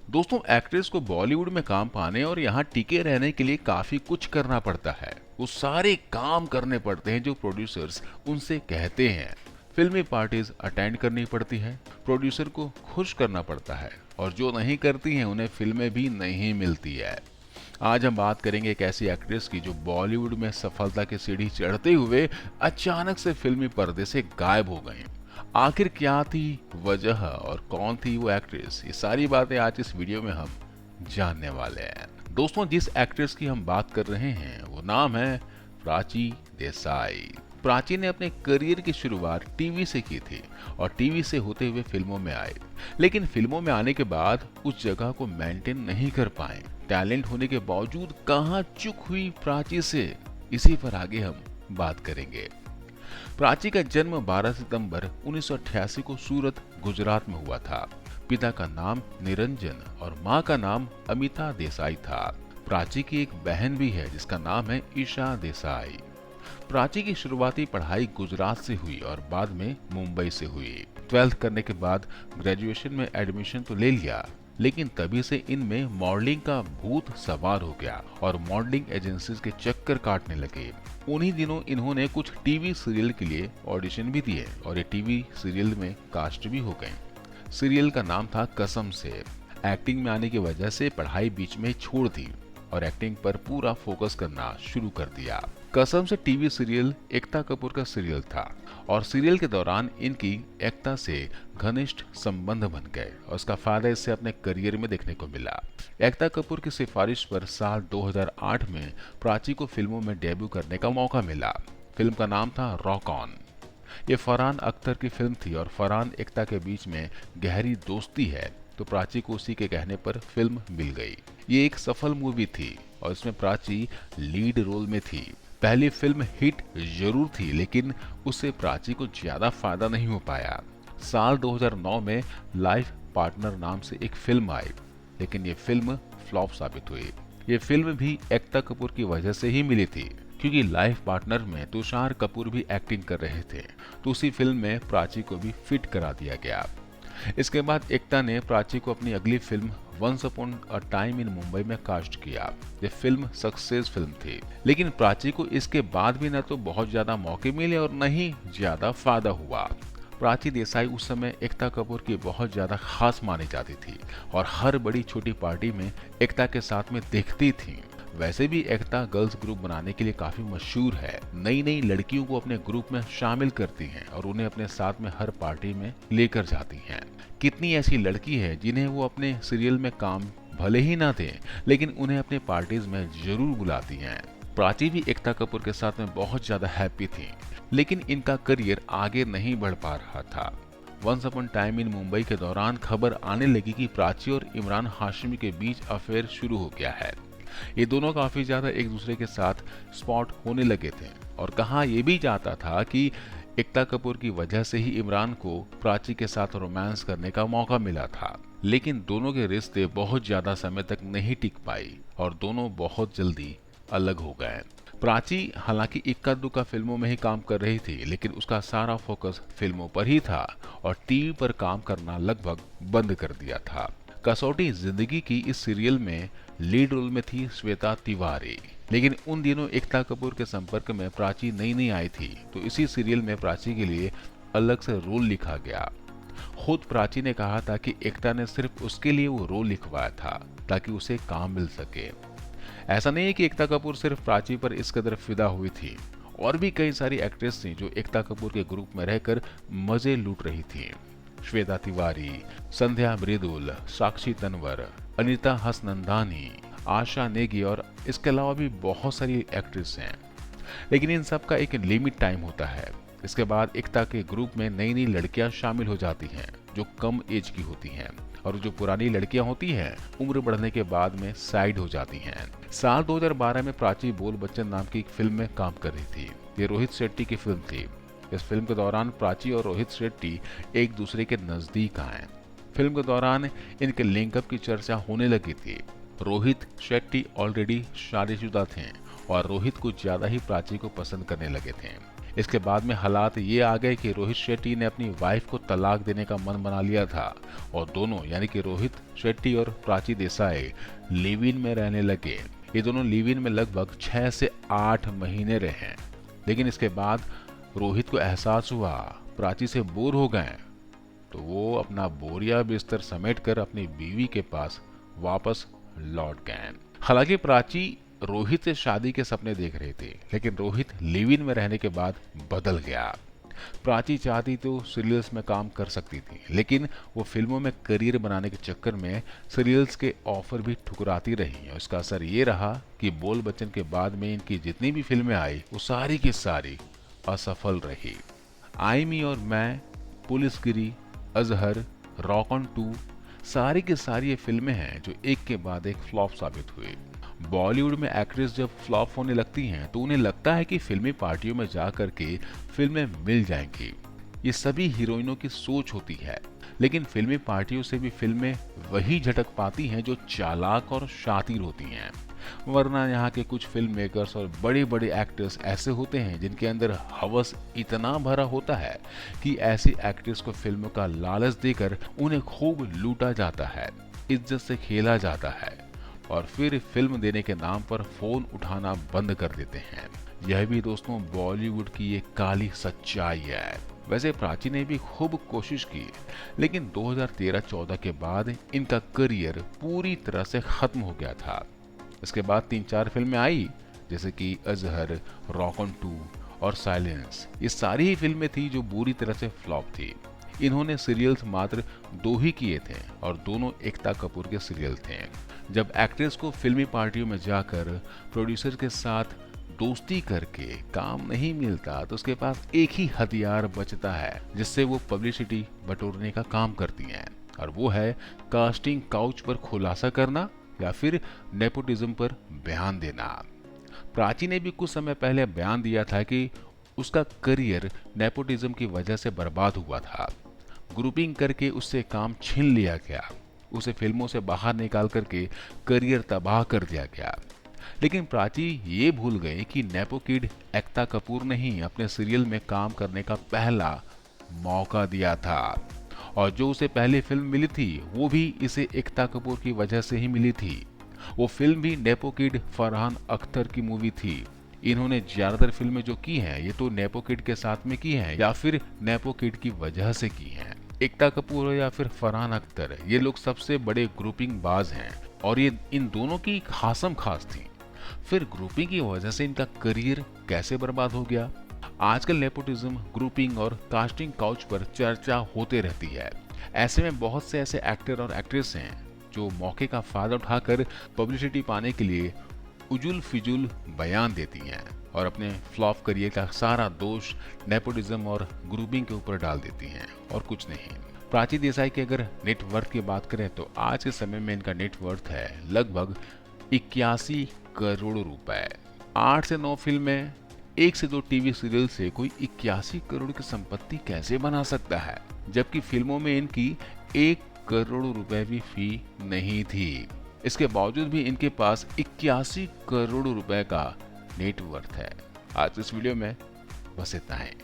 दोस्तों, एक्ट्रेस को बॉलीवुड में काम पाने और यहाँ टिके रहने के लिए काफी कुछ करना पड़ता है। वो सारे काम करने पड़ते हैं जो प्रोड्यूसर्स उनसे कहते हैं। फिल्मी पार्टीज अटेंड करनी पड़ती है, प्रोड्यूसर को खुश करना पड़ता है, और जो नहीं करती हैं उन्हें फिल्में भी नहीं मिलती है। आज हम बात करेंगे एक ऐसी एक्ट्रेस की जो बॉलीवुड में सफलता की सीढ़ी चढ़ते हुए अचानक से फिल्मी पर्दे से गायब हो गई। आखिर क्या थी वजह और कौन थी वो एक्ट्रेस, ये सारी बातें आज इस वीडियो में हम जानने वाले हैं। दोस्तों, जिस एक्ट्रेस की हम बात कर रहे हैं वो नाम है प्राची देसाई। प्राची ने अपने करियर की शुरुआत टीवी से की थी और टीवी से होते हुए फिल्मों में आए, लेकिन फिल्मों में आने के बाद उस जगह को मेंटेन नहीं कर पाए। टैलेंट होने के बावजूद कहां चूक हुई प्राची से, इसी पर आगे हम बात करेंगे। प्राची का जन्म 12 सितंबर 1988 को सूरत, गुजरात में हुआ था। पिता का नाम निरंजन और मां का नाम अमिता देसाई था। प्राची की एक बहन भी है जिसका नाम है ईशा देसाई। प्राची की शुरुआती पढ़ाई गुजरात से हुई और बाद में मुंबई से हुई। 12th करने के बाद ग्रेजुएशन में एडमिशन तो ले लिया, लेकिन तभी से इनमें मॉडलिंग का भूत सवार हो गया और मॉडलिंग एजेंसीज के चक्कर काटने लगे। उन्हीं दिनों इन्होंने कुछ टीवी सीरियल के लिए ऑडिशन भी दिए और ये टीवी सीरियल में कास्ट भी हो गए। सीरियल का नाम था कसम से। एक्टिंग में आने की वजह से पढ़ाई बीच में छोड़ दी और एक्टिंग पर पूरा फोकस करना शुरू कर दिया। कसम से टीवी सीरियल एकता कपूर का सीरियल था और सीरियल के दौरान इनकी एकता से घनिष्ठ संबंध बन गए और उसका फायदा इससे अपने करियर में देखने को मिला। एकता कपूर की सिफारिश पर साल 2008 में प्राची को फिल्मों में डेब्यू करने का मौका मिला। फिल्म का नाम था रॉक ऑन। ये फरहान अख्तर की फिल्म थी और फरहान एकता के बीच में गहरी दोस्ती है, तो प्राची को उसी के कहने पर फिल्म मिल गई। ये एक सफल मूवी थी और इसमें प्राची लीड रोल में थी। पहली फिल्म हिट जरूर थी, लेकिन उससे प्राची को ज्यादा फायदा नहीं हो पाया। साल 2009 में लाइफ पार्टनर नाम से एक फिल्म आई, लेकिन ये फिल्म फ्लॉप साबित हुई। ये फिल्म भी एकता कपूर की वजह से ही मिली थी, क्योंकि लाइफ पार्टनर में तुषार कपूर भी एक्टिंग कर रहे थे, तो उसी फिल्म में प्राची को भी फिट करा दिया गया। इसके बाद एकता ने प्राची को अपनी अगली film once upon a time in Mumbai में कास्ट किया। ये फिल्म सक्सेस फिल्म थी, लेकिन प्राची को इसके बाद भी न तो बहुत ज्यादा मौके मिले और न ही ज्यादा फायदा हुआ। प्राची देसाई उस समय एकता कपूर की बहुत ज्यादा खास मानी जाती थी और हर बड़ी छोटी पार्टी में एकता के साथ में दिखती थी। वैसे भी एकता गर्ल्स ग्रुप बनाने के लिए काफी मशहूर है। नई नई लड़कियों को अपने ग्रुप में शामिल करती हैं और उन्हें अपने साथ में हर पार्टी में लेकर जाती हैं। कितनी ऐसी लड़की है जिन्हें वो अपने सीरियल में काम भले ही ना दें, लेकिन उन्हें अपने पार्टीज में जरूर बुलाती हैं। प्राची भी एकता कपूर के साथ में बहुत ज्यादा हैप्पी थी, लेकिन इनका करियर आगे नहीं बढ़ पा रहा था। Once upon time in Mumbai के दौरान खबर आने लगी कि प्राची और इमरान हाशमी के बीच अफेयर शुरू हो गया है। ये दोनों काफी ज्यादा एक दूसरे के साथ स्पॉट होने लगे थे और कहा यह भी जाता था कि एकता कपूर की वजह से ही इमरान को प्राची के साथ रोमांस करने का मौका मिला था। लेकिन दोनों के रिश्ते बहुत ज्यादा समय तक नहीं टिक पाई और दोनों बहुत जल्दी अलग हो गए। प्राची हालांकि इक्का दुक्का फिल्मों में ही काम कर रही थी, लेकिन उसका सारा फोकस फिल्मों पर ही था और टीवी पर काम करना लगभग बंद कर दिया था। कसौटी जिंदगी की इस सीरियल में लीड रोल में थी श्वेता तिवारी, लेकिन उन दिनों एकता कपूर के संपर्क में प्राची नई नई आई थी, तो इसी सीरियल में प्राची के लिए अलग से रोल लिखा गया। खुद प्राची ने कहा था कि एकता ने सिर्फ उसके लिए वो रोल लिखवाया था ताकि उसे काम मिल सके। ऐसा नहीं है कि एकता कपूर सिर्फ प्राची पर इस कदर फिदा हुई थी, और भी कई सारी एक्ट्रेस थी जो एकता कपूर के ग्रुप में रहकर मजे लूट रही थी। श्वेता तिवारी, संध्या मृदुल, साक्षी तन्वर, अनीता हसनंदानी, आशा नेगी और इसके अलावा भी बहुत सारी एक्ट्रेस हैं। लेकिन इन सब का एक लिमिट टाइम होता है। इसके बाद एकता के ग्रुप में नई नई लड़कियां शामिल हो जाती हैं जो कम एज की होती हैं, और जो पुरानी लड़कियां होती हैं उम्र बढ़ने के बाद में साइड हो जाती हैं। साल 2012 में प्राची बोल बच्चन नाम की एक फिल्म में काम कर रही थी। ये रोहित शेट्टी की फिल्म थी। इस फिल्म के दौरान प्राची और रोहित शेट्टी एक दूसरे के नजदीक आए। फिल्म के दौरान इनके लिंकअप की चर्चा होने लगी थी। रोहित शेट्टी ऑलरेडी शादीशुदा थे और रोहित कुछ ज्यादा ही प्राची को पसंद करने लगे थे। इसके बाद में हालात ये आ गए कि रोहित शेट्टी ने अपनी वाइफ को तलाक देने का मन बना लिया था और दोनों यानी कि रोहित शेट्टी और प्राची देसाई लिव इन में रहने लगे। ये दोनों लिव इन में लगभग 6 से 8 महीने रहे, लेकिन इसके बाद रोहित को एहसास हुआ प्राची से बोर हो गए, तो वो अपना बोरिया बिस्तर समेटकर अपनी बीवी के पास वापस लौट गए। हालांकि प्राची रोहित से शादी के सपने देख रहे थे, लेकिन रोहित लिव इन में रहने के बाद बदल गया। प्राची चाहती तो सीरियल्स में काम कर सकती थी, लेकिन वो फिल्मों में करियर बनाने के चक्कर में सीरियल्स के ऑफर भी ठुकराती रही और इसका असर ये रहा कि बोल बच्चन के बाद में इनकी जितनी भी फिल्में आई वो सारी की सारी असफल रही। आई मी और मैं, पुलिसगिरी, अजहर, रॉक ऑन 2 सारी की सारी ये फिल्में हैं जो एक के बाद एक फ्लॉप साबित हुई। बॉलीवुड में एक्ट्रेस जब फ्लॉप होने लगती हैं तो उन्हें लगता है कि फिल्मी पार्टियों में जा करके फिल्में मिल जाएंगी। ये सभी हीरोइनों की सोच होती है, लेकिन फिल्मी पार्टियों से भी फिल्में वही झटक पाती हैं जो चालाक और शातिर होती हैं। वरना यहाँ के कुछ फिल्म मेकर्स और बड़े बड़े एक्टर्स ऐसे होते हैं जिनके अंदर हवस इतना भरा होता है कि ऐसी एक्ट्रेस को फिल्मों का लालच देकर उन्हें खूब लूटा जाता है, इज्जत से खेला जाता है और फिर फिल्म देने के नाम पर फोन उठाना बंद कर देते हैं। यह भी दोस्तों बॉलीवुड की एक काली सच्चाई है। वैसे प्राची ने भी खूब कोशिश की, लेकिन 2013-14 के बाद इनका करियर पूरी तरह से खत्म हो गया था। इसके बाद 3-4 फिल्में आई, जैसे कि अजहर, रॉक ऑन 2 और साइलेंस। ये सारी ही फिल्में थी जो बुरी तरह से फ्लॉप थी। इन्होंने सीरियल्स मात्र 2 ही किए थे और दोनों एकता कपूर के सीरियल थे। जब एक्ट्रेस को फिल्मी पार्टियों में जाकर प्रोड्यूसर के साथ दोस्ती करके काम नहीं मिलता तो उसके पास एक ही हथियार बचता है जिससे वो पब्लिसिटी बटोरने का काम करती हैं, और वो है कास्टिंग काउच पर खुलासा करना या फिर नेपोटिज्म पर बयान देना। प्राची ने भी कुछ समय पहले बयान दिया था कि उसका करियर नेपोटिज्म की वजह से बर्बाद हुआ था। ग्रुपिंग करके उससे काम छीन लिया गया, उसे फिल्मों से बाहर निकाल करके करियर तबाह कर दिया गया। लेकिन प्राची ये भूल गए कि नेपो किड एकता कपूर ने ही अपने सीरियल में काम करने का पहला मौका दिया था, और जो उसे पहली फिल्म मिली थी वो भी इसे एकता कपूर की वजह से ही मिली थी। वो फिल्म भी नेपो किड फरहान अख्तर की मूवी थी। इन्होंने ज्यादातर फिल्में जो की हैं ये तो नेपो किड के साथ में की हैं या फिर नेपो किड की वजह से की हैं। एकता कपूर या फिर फरहान अख्तर, ये लोग सबसे बड़े ग्रुपिंग बाज हैं और ये इन दोनों की खासम खास थी। फिर ग्रुपिंग की वजह से इनका करियर कैसे बर्बाद हो गया? आजकल नेपोटिज्म, ग्रुपिंग और कास्टिंग काउच पर चर्चा होते रहती है। ऐसे में बहुत से ऐसे एक्टर और एक्ट्रेस हैं जो मौके का फायदा उठाकर पब्लिसिटी पाने के लिए उजुल फिजुल बयान देती हैं और अपने फ्लॉप करियर का सारा दोष नेपोटिज्म और ग्रुपिंग के ऊपर डाल देती हैं और कुछ नहीं। प्राची देसाई के अगर नेटवर्थ की बात करें तो आज के समय में इनका नेटवर्थ है लगभग 81 करोड़ रुपए। 8 से 9 फिल्में, 1 से 2 टीवी सीरियल से कोई 81 करोड़ की संपत्ति कैसे बना सकता है, जबकि फिल्मों में इनकी 1 करोड़ रुपए भी फी नहीं थी। इसके बावजूद भी इनके पास 81 करोड़ रुपए का नेटवर्थ है। आज इस वीडियो में बस इतना है।